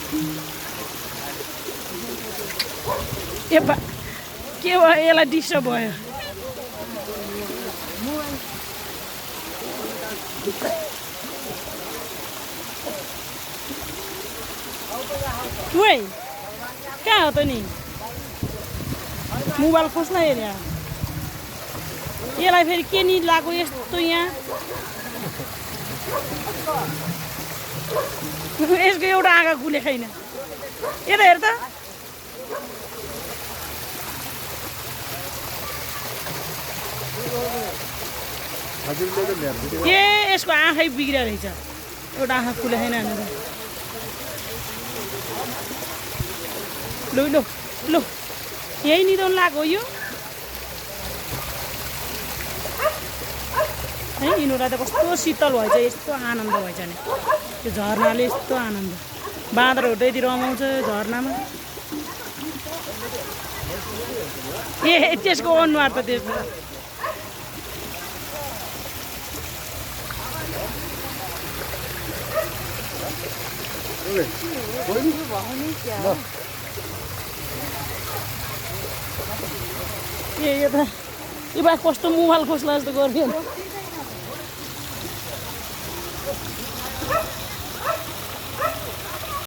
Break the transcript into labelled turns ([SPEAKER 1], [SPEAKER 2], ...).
[SPEAKER 1] के भयो यसलाई डिस्टर्ब भयो ओइ कहाँ हो त नि मोबाइल खोज्न हेऱ्यो यसलाई फेरि के नि लाग्यो यस्तो यहाँ यसको एउटा आँखा खुले छैन यता हेर त ए यसको आँखै बिग्रिया रहेछ एउटा आँखा खुले छैन भनेर लु लु लु यही निदाउनु लाग्यो यो है यिनीहरूलाई त कस्तो शीतल भएछ यस्तो आनन्द भएछ नि त्यो झरनाले यस्तो आनन्द बाँदरहरू त यति रमाउँछ झरनामा ए त्यसको अनुहार त त्यस्तो ए यो त यो बा कस्तो मोबाइल खोज्ला जस्तो गऱ्यो